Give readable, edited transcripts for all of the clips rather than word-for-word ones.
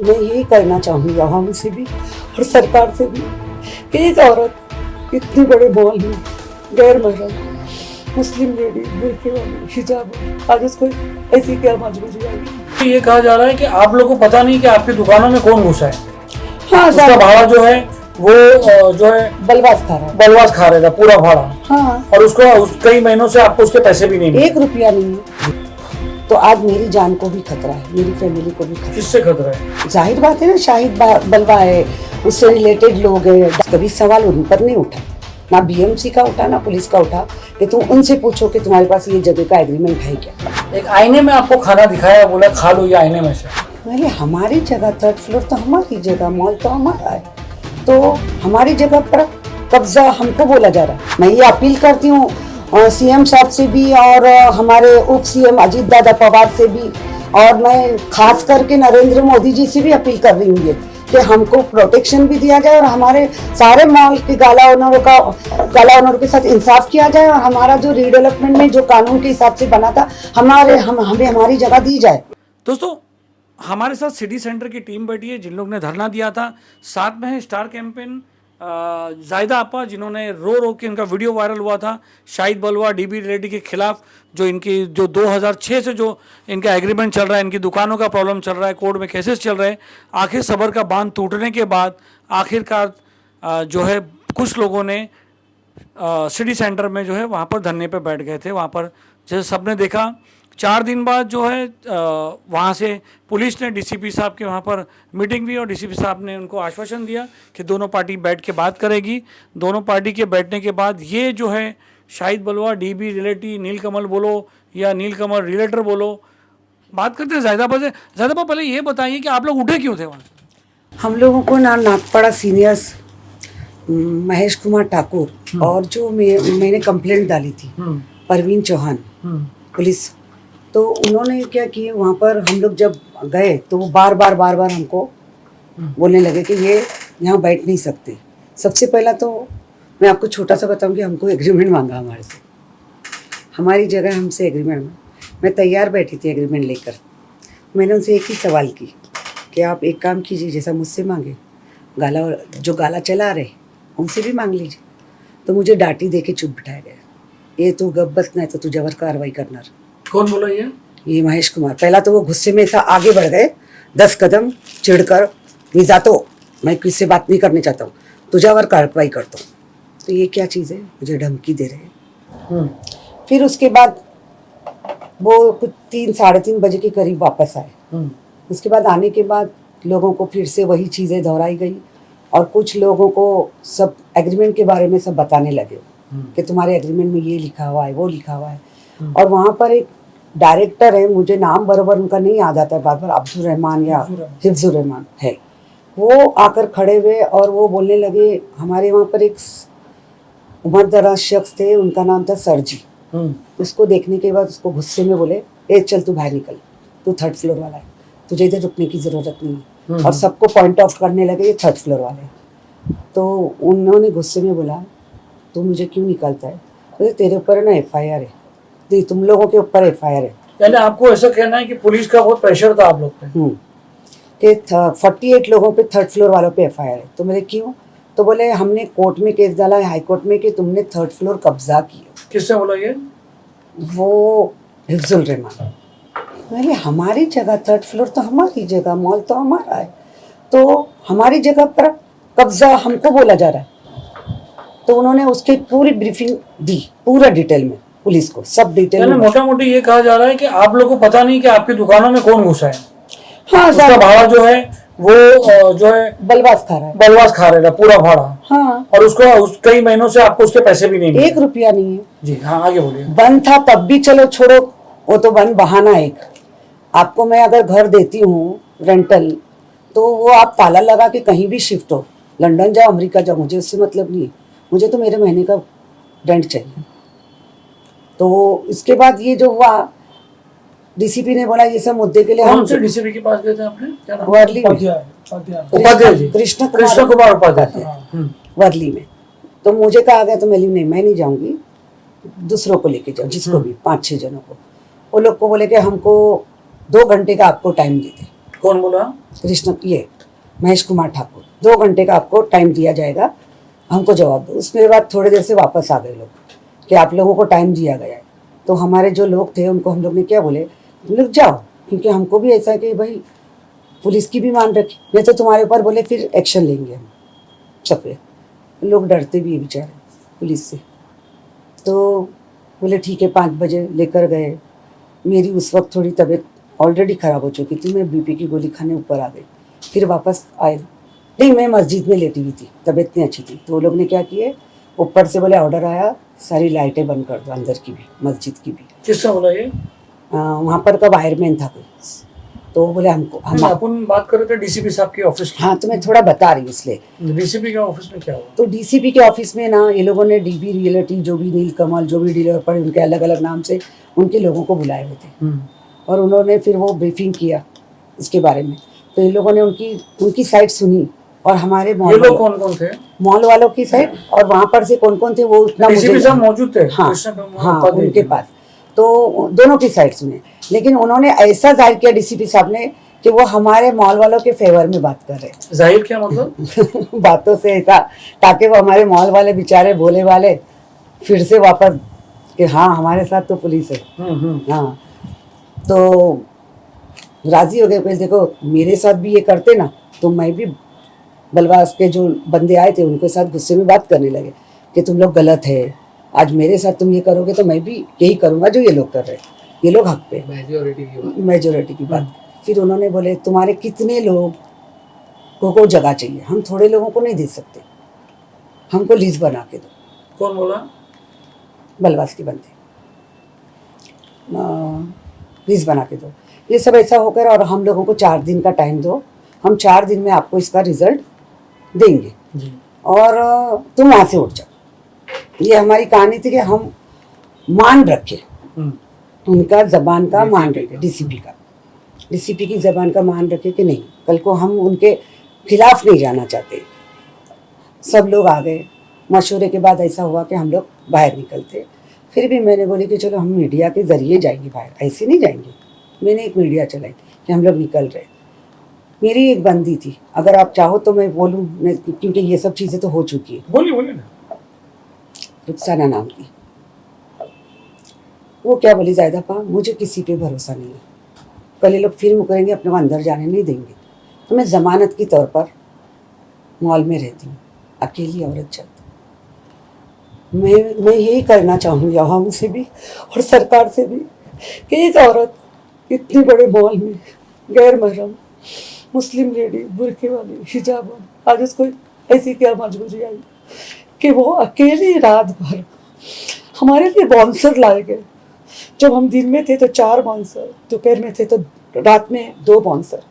मैं यही कहना चाहूँगी आवाम से भी और सरकार से भी कि एक औरत इतने बड़े मॉल में गैर महरम मुस्लिम लेडी बुर्के वाली हिजाब आज उसको ऐसी क्या मजबूरी आ गई। ये कहा जा रहा है कि आप लोगों को पता नहीं कि आपकी दुकानों में कौन घुसा है। हाँ, उसका भाड़ा जो है वो जो है बलवास खा रहा था पूरा भाड़ा। हाँ, और उसको कई महीनों से आपको उसके पैसे भी नहीं मिले। 1 रुपया नहीं है। तो आज मेरी जान को भी खतरा है, मेरी फैमिली को भी खतरा। किससे खतरा है? जाहिर बात है ना, शाहिद बलवा है, उससे रिलेटेड लोग हैं। कभी सवाल उन पर नहीं उठा, ना बीएमसी का उठा ना पुलिस का उठा कि तुम उनसे पूछो कि तुम्हारे पास ये जगह का एग्रीमेंट है क्या। एक आईने में आपको खाना दिखाया, बोला खा लो ये आईने में से। पहले हमारी जगह 3rd फ्लोर तो हमारी जगह, मॉल तो हमारा है, तो हमारी जगह पर कब्जा हमको बोला जा रहा है। मैं ये अपील करती हूँ सीएम साहब से भी और हमारे उप सीएम अजीत दादा पवार से भी, और मैं खास करके नरेंद्र मोदी जी से भी अपील कर रही हूँ कि हमको प्रोटेक्शन भी दिया जाए और हमारे सारे मॉल के गाला ओनरों के साथ इंसाफ किया जाए और हमारा जो रीडेवलपमेंट में जो कानून के हिसाब से बना था हमें हमारी जगह दी जाए। दोस्तों, हमारे साथ सिटी सेंटर की टीम बैठी है जिन लोग ने धरना दिया था। साथ में है स्टार कैंपेन जायदा आपा, जिन्होंने रो के इनका वीडियो वायरल हुआ था शाहिद बलवा डीबी रेड्डी के खिलाफ, जो इनकी जो 2006 से जो इनका एग्रीमेंट चल रहा है, इनकी दुकानों का प्रॉब्लम चल रहा है, कोर्ट में केसेस चल रहे हैं। आखिर सबर का बांध टूटने के बाद आखिरकार जो है कुछ लोगों ने सिटी सेंटर में जो है वहाँ पर धरने पे बैठ गए थे। वहाँ पर जैसे सबने देखा 4 दिन बाद जो है वहाँ से पुलिस ने डीसीपी साहब के वहाँ पर मीटिंग हुई और डीसीपी साहब ने उनको आश्वासन दिया कि दोनों पार्टी बैठ के बात करेगी। दोनों पार्टी के बैठने के बाद ये जो है शाहिद बलवा डीबी रिलेटी नीलकमल बोलो या नीलकमल रिलेटर बोलो, बात करते हैं जायदा से। जायदा पहले ये बताइए कि आप लोग उठे क्यों थे वहाँ से? हम लोगों को नागपाड़ा सीनियर्स महेश कुमार ठाकुर और जो मैंने कंप्लेंट डाली थी परवीन चौहान पुलिस, तो उन्होंने क्या किया, वहाँ पर हम लोग जब गए तो वो बार बार हमको बोलने लगे कि ये यहाँ बैठ नहीं सकते। सबसे पहला तो मैं आपको छोटा सा बताऊँ कि हमको एग्रीमेंट मांगा हमारे से, हमारी जगह हमसे एग्रीमेंट में। मैं तैयार बैठी थी एग्रीमेंट लेकर। मैंने उनसे एक ही सवाल की कि आप एक काम कीजिए, जैसा मुझसे मांगे जो गाला चला रहे उनसे भी मांग लीजिए। तो मुझे डांटी दे के चुप बिठाया गया, ये तू गप बस नहीं तो तू जबर कार्रवाई करना। कौन बोला ये महेश कुमार। पहला तो वो गुस्से में ऐसा आगे बढ़ गए 10 कदम चिढ़कर, नहीं जातो, मैं किससे बात नहीं करने चाहता हूँ, तुझावर कार्रवाई करता हूँ। तो ये क्या चीज़ है, मुझे धमकी दे रहे हैं। फिर उसके बाद वो कुछ 3-3:30 बजे के करीब वापस आए। उसके बाद आने के बाद लोगों को फिर से वही चीज़ें दोहराई गई और कुछ लोगों को सब एग्रीमेंट के बारे में सब बताने लगे कि तुम्हारे एग्रीमेंट में ये लिखा हुआ है वो लिखा हुआ है। और वहाँ पर एक डायरेक्टर है, मुझे नाम बराबर उनका नहीं याद आता है, बार अब्दुल रहमान या हिफ्जुर रहमान है, वो आकर खड़े हुए और वो बोलने लगे। हमारे वहाँ पर एक उम्रदराज शख्स थे, उनका नाम था सरजी। उसको देखने के बाद उसको गुस्से में बोले, ए चल तू बाहर निकल, तू 3rd फ्लोर वाला है, तुझे इधर रुकने की ज़रूरत नहीं है। और सबको पॉइंट ऑफ करने लगे ये 3rd फ्लोर वाले। तो उन्होंने गुस्से में बोला, तू मुझे क्यों निकालता है? तो तेरे ऊपर ना FIR है, तुम लोगों के ऊपर FIR है। यानी आपको ऐसा कहना है कि पुलिस का बहुत प्रेशर था आप लोग पे? कि 48 लोगों पे 3rd फ्लोर वालों पे FIR है। तो मेरे क्यों? तो बोले हमने कोर्ट में केस डाला है, हाई कोर्ट में, कि तुमने 3rd फ्लोर कब्जा किया। किससे बोला ये? वो हिफ्जुल रहमान। पहले हमारी जगह 3rd फ्लोर तो हमारी जगह, मॉल तो हमारा है, तो हमारी जगह पर कब्जा हमको बोला जा रहा है। तो उन्होंने उसकी पूरी ब्रीफिंग दी, पूरा डिटेल में पुलिस को, सब डिटेल में। मोटा मोटी ये कहा जा रहा है कि आप लोगों को पता नहीं कि आपकी दुकानों में कौन घुसा है। हाँ, उसका भाड़ा जो है वो जो है बलवास खा रहा है पूरा भाड़ा। हाँ, और उसको कई महीनों से आपको उसके पैसे भी नहीं मिले। 1 रुपया नहीं है जी। हाँ, आगे बोलिए। बंद था तब भी, चलो छोड़ो, वो तो बंद बहाना एक। आपको मैं अगर घर देती हूँ रेंटल, तो वो आप ताला लगा के कहीं भी शिफ्ट हो, लंदन जाओ अमेरिका जाओ, मुझे उससे मतलब नहीं है। मुझे तो मेरे महीने का रेंट चाहिए। तो इसके बाद ये जो हुआ, डीसीपी ने बोला ये सब मुद्दे के लिए हम डीसीपी के पास गए थे आपने? क्या नाम? वर्ली में, उपाध्याय जी, कृष्ण कुमार उपाध्याय वर्ली में। तो मुझे कहा गया, तो मैं नहीं जाऊंगी, दूसरों को लेके जाओ, जिसको भी 5-6 जनों को। वो लोग को बोले कि हमको 2 घंटे का आपको टाइम देते। कौन बोला? कृष्ण ये महेश कुमार ठाकुर, 2 घंटे का आपको टाइम दिया जाएगा, हमको जवाब दो। उसके बाद थोड़ी देर से वापस आ गए लोग कि आप लोगों को टाइम दिया गया है। तो हमारे जो लोग थे उनको हम लोग ने क्या बोले, तुम लोग जाओ, क्योंकि हमको भी ऐसा है कि भाई पुलिस की भी मान रखी, नहीं तो तुम्हारे ऊपर बोले फिर एक्शन लेंगे हम सब पे। लोग डरते भी है बेचारे पुलिस से। तो बोले ठीक है, 5 बजे लेकर गए। मेरी उस वक्त थोड़ी तबीयत ऑलरेडी ख़राब हो चुकी थी, मैं बीपी की गोली खाने ऊपर आ गई, फिर वापस आए। नहीं, मैं मस्जिद में लेटी हुई थी, तबीयत नहीं अच्छी थी। तो वो लोग ने क्या किए, ऊपर से बोले ऑर्डर आया, सारी लाइटें बंद कर दो, अंदर की भी मस्जिद की भी। किसने बोला ये? वहाँ पर का वायरमैन था कोई, तो वो बोले हमको हम अपन बात कर रहे थे डीसीपी साहब के ऑफिस की। हाँ, तो मैं थोड़ा बता रही हूँ इसलिए। डीसीपी के ऑफिस में क्या हुआ? तो डीसीपी के ऑफिस में ना ये लोगों ने डीबी रियलिटी, जो भी नीलकमल, जो भी डीलर पड़े, उनके अलग अलग नाम से उनके लोगों को बुलाए हुए थे, और उन्होंने फिर वो ब्रीफिंग किया इसके बारे में। तो इन लोगों ने उनकी साइड सुनी, और हमारे ये मॉल लोग कौन कौन थे? मॉल वालों की साइड, और वहाँ पर से कौन कौन थे वो उतना डीसीपी मुझे, साहब मौजूद थे? हाँ हाँ, उपाध्याय उनके जी। पास। तो दोनों की साइड सुने, लेकिन उन्होंने ऐसा जाहिर किया डीसीपी साहब ने कि वो हमारे मॉल वालों के फेवर में बात कर रहे हैं। जाहिर क्या मतलब? बातों से ऐसा, ताकि वो हमारे मॉल वाले बेचारे भोले वाले फिर से वापस कि हाँ हमारे साथ तो पुलिस है। हाँ, तो राजी हो गए। फिर देखो मेरे साथ भी ये करते ना, तो मैं भी बलवास के जो बंदे आए थे उनके साथ गुस्से में बात करने लगे कि तुम लोग गलत है, आज मेरे साथ तुम ये करोगे तो मैं भी यही करूँगा जो ये लोग कर रहे हैं, ये लोग हक पे, मेजोरिटी की बात। फिर उन्होंने बोले तुम्हारे कितने लोगों को जगह चाहिए, हम थोड़े लोगों को नहीं दे सकते, हमको लीज बना के दो। कौन बोला? बलवास के बंदे, लीज बना के दो। ये सब ऐसा होकर, और हम लोगों को 4 दिन का टाइम दो, हम 4 दिन में आपको इसका रिजल्ट देंगे जी। और तुम वहाँ से उठ जाओ। ये हमारी कहानी थी कि हम मान रखे उनका जबान का मान रखे, डीसीपी की जबान का मान रखे कि नहीं, कल को हम उनके खिलाफ नहीं जाना चाहते। सब लोग आ गए। मशवरे के बाद ऐसा हुआ कि हम लोग बाहर निकलते। फिर भी मैंने बोली कि चलो हम मीडिया के ज़रिए जाएंगे बाहर, ऐसे नहीं जाएंगे। मैंने एक मीडिया चलाई कि हम लोग निकल रहे। मेरी एक बंदी थी, अगर आप चाहो तो मैं बोलूँ, क्योंकि ये सब चीज़ें तो हो चुकी है। बोलिए बोलिए ना। रुखसाना नाम की, वो क्या बोली, ज़ायदा पा मुझे किसी पे भरोसा नहीं है, कल ये लोग फिर मुकरेंगे, अपने को अंदर जाने नहीं देंगे। तो मैं ज़मानत की तौर पर मॉल में रहती हूँ, अकेली औरत जब। मैं यही करना चाहूँगी आवाम से भी और सरकार से भी कि एक औरत इतने बड़े मॉल में, गैर महरम मुस्लिम लेडी, बुरखे वाली, हिजाब वाली, आज उसको ऐसी क्या मजबूरी आई कि वो अकेली रात भर हमारे लिए बाउंसर लाए गए। जब हम दिन में थे तो 4 बाउंसर, दोपहर में थे तो रात में 2 बाउंसर,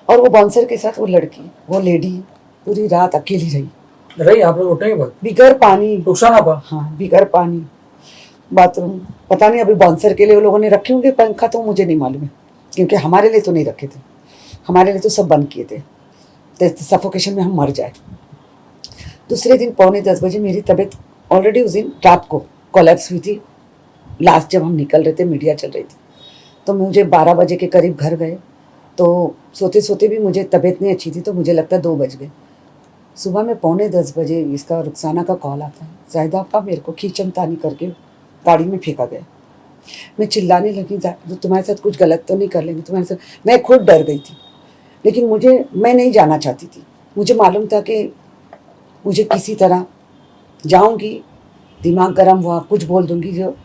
और वो बाउंसर के साथ वो लड़की, वो लेडी पूरी रात अकेली रही। आप लोग उठेंगे बाद? बिगर पानी, नुकसान आपा? हाँ, बिगर पानी, बाथरूम पता नहीं अभी बाउंसर के लिए वो लोगों ने रखे होंगे पंखा, तो मुझे नहीं मालूम है, क्योंकि हमारे लिए तो नहीं रखे थे, हमारे लिए तो सब बंद किए थे, तो सफोकेशन में हम मर जाए। दूसरे दिन 9:45 बजे मेरी तबीयत ऑलरेडी उस दिन रात को कोलैप्स हुई थी। लास्ट जब हम निकल रहे थे, मीडिया चल रही थी, तो मुझे 12 बजे के करीब घर गए। तो सोते सोते भी मुझे तबीयत नहीं अच्छी थी, तो मुझे लगता है 2 बज गए। सुबह में 9:45 बजे इसका रुखसाना का कॉल आता है, ज़ाहिदा आपा मेरे को खींचम तानी करके गाड़ी में फेंका गया। मैं चिल्लाने लगी, तो तुम्हारे साथ कुछ गलत तो नहीं कर लेंगे तुम्हारे साथ। मैं खुद डर गई थी, लेकिन मैं नहीं जाना चाहती थी। मुझे मालूम था कि मुझे किसी तरह जाऊंगी, दिमाग गर्म हुआ, कुछ बोल दूंगी जो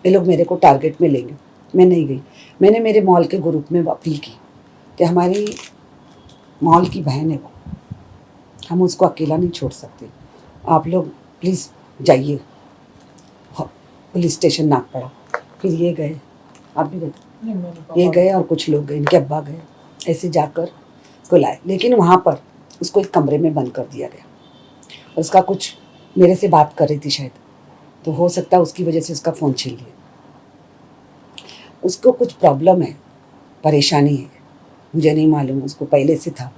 ये लोग मेरे को टारगेट में लेंगे। मैं नहीं गई। मैंने मेरे मॉल के ग्रुप में अपील की कि हमारी मॉल की बहन है वो, हम उसको अकेला नहीं छोड़ सकते, आप लोग प्लीज़ जाइए पुलिस स्टेशन नागपड़ा। फिर ये गए, आप भी गए? ये गए और कुछ लोग गए, इनके अब्बा गए, ऐसे जाकर उसको लाए। लेकिन वहाँ पर उसको एक कमरे में बंद कर दिया गया, और उसका कुछ मेरे से बात कर रही थी शायद, तो हो सकता है उसकी वजह से उसका फ़ोन छीन लिया। उसको कुछ प्रॉब्लम है, परेशानी है, मुझे नहीं मालूम, उसको पहले से था।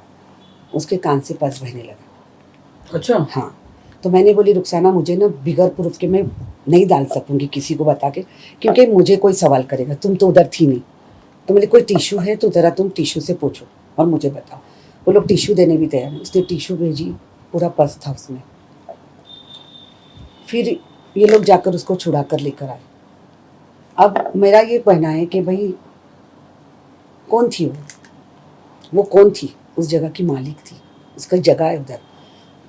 उसके कान से पस बहने लगा। अच्छा। हाँ, तो मैंने बोली रुखसाना मुझे ना बिगर प्रूफ के मैं नहीं डाल सकूँगी किसी को बता के, क्योंकि मुझे कोई सवाल करेगा, तुम तो उधर थी नहीं, तो मेरे कोई टिश्यू है तो ज़रा तुम टिश्यू से पूछो और मुझे बताओ। वो लोग टिश्यू देने भी तैयार नहीं, उसने टिश्यू भेजी, पूरा पर्स था उसमें। फिर ये लोग जाकर उसको छुड़ा कर लेकर आए। अब मेरा ये कहना है कि भाई कौन थी वो कौन थी? उस जगह की मालिक थी, उसका जगह है उधर।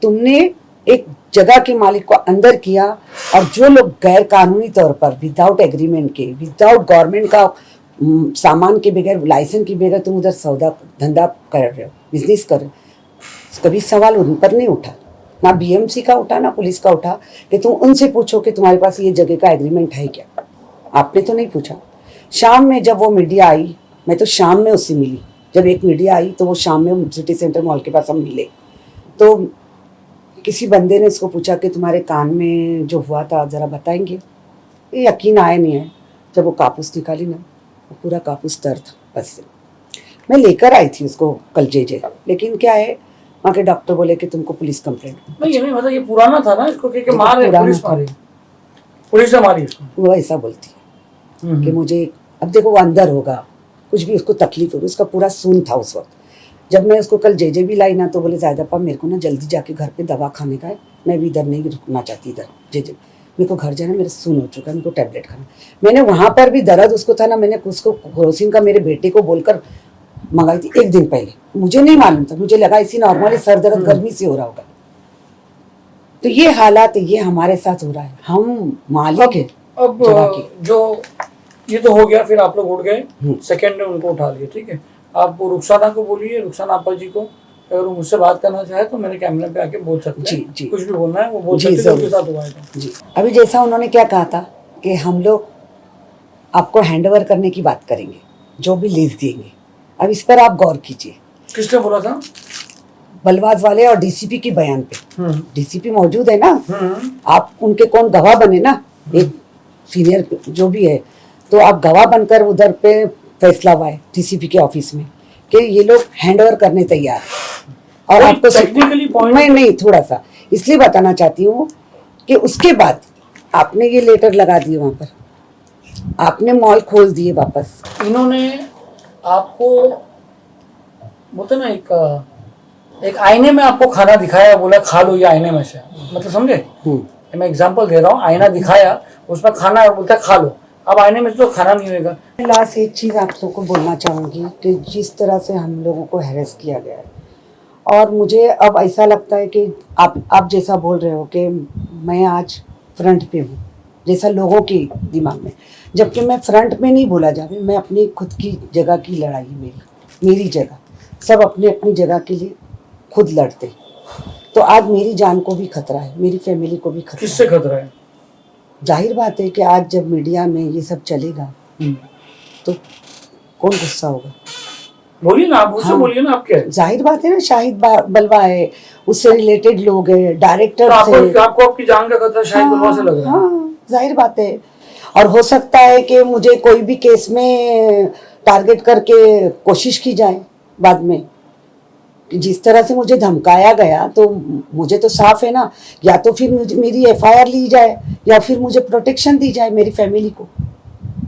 तुमने एक जगह के मालिक को अंदर किया, और जो लोग गैर कानूनी तौर पर विदाउट एग्रीमेंट के, विदाउट गवर्नमेंट का सामान के बगैर, लाइसेंस के बगैर तुम उधर सौदा धंधा कर रहे हो, बिजनेस कर रहे हो, कभी सवाल उन पर नहीं उठा, ना बीएमसी का उठा, ना पुलिस का उठा कि तुम उनसे पूछो कि तुम्हारे पास ये जगह का एग्रीमेंट है क्या? आपने तो नहीं पूछा। शाम में जब वो मीडिया आई, मैं तो शाम में उससे मिली, जब एक मीडिया आई तो वो शाम में सिटी सेंटर मॉल के पास हम मिले। तो किसी बंदे ने इसको पूछा कि तुम्हारे कान में जो हुआ था ज़रा बताएंगे? ये यकीन आया नहीं है, जब वो कापूस निकाली ना, वो पूरा कापूस तर था बस से। मैं लेकर आई थी उसको कल जे, लेकिन क्या है, वहाँ के डॉक्टर बोले कि तुमको पुलिस कंप्लेंट। नहीं, ये नहीं मतलब ये पुराना था ना, इसको कि मार है, पुलिस ने मारी इसको। वो ऐसा बोलती है कि मुझे, अब देखो वो अंदर होगा, कुछ भी उसको तकलीफ होगी, उसका पूरा सून था उस वक्त। जब मैं उसको कल जे भी लाई ना, तो बोले ज़ायदा मेरे को ना जल्दी जाके घर पे दवा खाने का है, मैं भी इधर नहीं रुकना चाहती, इधर जे मेरे को घर जाना, मेरा सून हो चुका है, मेरे को टैबलेट खाना। मैंने वहाँ पर भी दर्द उसको था ना, मैंने उसको क्रोसिन का मेरे बेटे को बोलकर मंगाई थी एक दिन पहले। मुझे नहीं मालूम था, मुझे लगा इसी नॉर्मली सर दर्द गर्मी से हो रहा होगा। तो ये हालात ये हमारे साथ हो रहा है, हम मालिक है। अब जो ये तो हो गया, फिर आप लोग उठ गए, सेकंड में उनको उठा लिए, ठीक है। आप रुखसाना को बोलिए, रुखसाना आपा जी को, अगर वो मुझसे बात करना चाहे तो मेरे कैमरे पे आके बोल सकते हैं। जी, कुछ भी बोलना है वो बोल सकते हैं, उनके साथ हुआ है तो। जी, अभी जैसा उन्होंने क्या कहा था कि हम लोग आपको हैंडओवर करने की बात करेंगे, जो भी लीज देंगे। अब इस पर आप गौर कीजिए। किसने बोला था? बलवाज वाले और डीसीपी की बयान पे। डीसीपी मौजूद है ना, आप उनके कौन गवाह बने ना, एक सीनियर जो भी है, तो आप गवाह बनकर उधर पे फैसला हुआ है डीसीपी के ऑफिस में कि ये लोग हैंडओवर करने तैयार। और आपको टेक्निकली मैं नहीं, थोड़ा सा इसलिए बताना चाहती हूँ कि उसके बाद आपने ये लेटर लगा दिए वहाँ पर, आपने मॉल खोल दिए वापस। इन्होंने आपको बोलते ना एक आईने में आपको खाना दिखाया, बोला खा लो ये आईने में से, मतलब समझे? मैं एग्जांपल दे रहा हूँ, आईना दिखाया, उसमें खाना है, बोलता है खा लो। अब आईने में तो खाना नहीं होगा। लास्ट एक चीज़ आप सबको बोलना चाहूँगी कि जिस तरह से हम लोगों को हैरेस किया गया है, और मुझे अब ऐसा लगता है कि आप जैसा बोल रहे हो कि मैं आज फ्रंट पे हूँ, जैसा लोगों के दिमाग में, जबकि मैं फ्रंट में नहीं बोला जावे, मैं अपनी खुद की जगह की लड़ाई, मेरी जगह, सब अपनी अपनी जगह के लिए खुद लड़ते। तो आज मेरी जान को भी खतरा है, मेरी फैमिली को भी खतरा है। किससे खतरा है? जाहिर बात है कि आज जब मीडिया में ये सब चलेगा तो कौन गुस्सा होगा? बोलिए ना आप, उससे बोलिए ना, आप क्या है? जाहिर बात है ना, शाहिद बलवा है, उससे रिलेटेड लोग हैं, डायरेक्टर तो से। आपको आपकी जान का खतरा शाहिद बलवा से लग रहा है? हाँ, जाहिर बात है। और हो सकता है कि मुझे कोई भी केस में टारगेट करके कोशिश की जाए बाद में। जिस तरह से मुझे धमकाया गया, तो मुझे तो साफ है ना, या तो फिर मेरी एफआईआर ली जाए, या फिर मुझे प्रोटेक्शन दी जाए मेरी फैमिली को।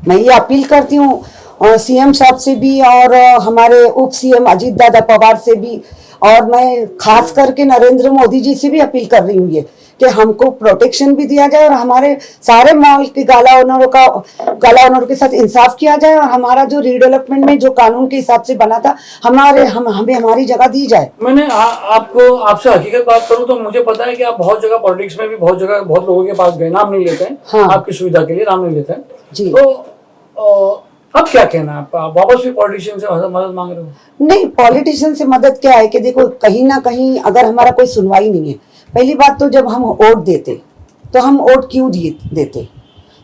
मैं ये अपील करती हूँ सीएम साहब से भी, और हमारे उप सीएम अजीत दादा पवार से भी, और मैं खास करके नरेंद्र मोदी जी से भी अपील कर रही हूँ ये कि हमको प्रोटेक्शन भी दिया जाए, और हमारे सारे मॉल के गाला ओनरों के साथ इंसाफ किया जाए, और हमारा जो रीडेवलपमेंट में जो कानून के हिसाब से बना था, हमें हमारी जगह दी जाए। मैंने आपको आपसे हकीकत बात करूं तो मुझे पता है कि आप बहुत जगह पॉलिटिक्स में भी बहुत जगह बहुत लोगों के पास गए, नाम नहीं लेते हैं। हाँ। आपकी सुविधा के लिए नाम नहीं लेते हैं जी। तो अब क्या कहना है आपका? आप वापस भी पॉलिटिशियन से मदद मांग रहे हो? नहीं, पॉलिटिशियन से मदद क्या है कि देखो, कहीं ना कहीं अगर हमारा कोई सुनवाई नहीं है, पहली बात तो जब हम वोट देते तो हम वोट क्यों देते?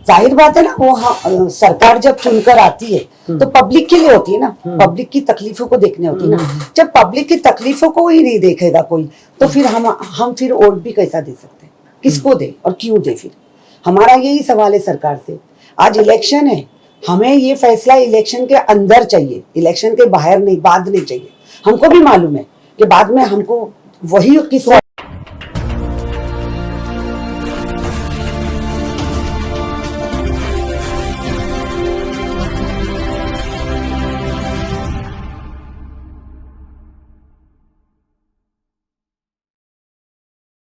जाहिर बात है ना, वो सरकार जब चुनकर आती है तो पब्लिक के लिए होती है ना, पब्लिक की तकलीफों को देखने होती है ना। जब पब्लिक की तकलीफों को ही नहीं देखेगा कोई, तो फिर हम फिर वोट भी कैसा दे सकते हैं? किसको दे और क्यों दे? फिर हमारा यही सवाल है सरकार से। आज इलेक्शन है, हमें ये फैसला इलेक्शन के अंदर चाहिए, इलेक्शन के बाहर नहीं, बाद नहीं चाहिए। हमको भी मालूम है कि बाद में हमको वही किस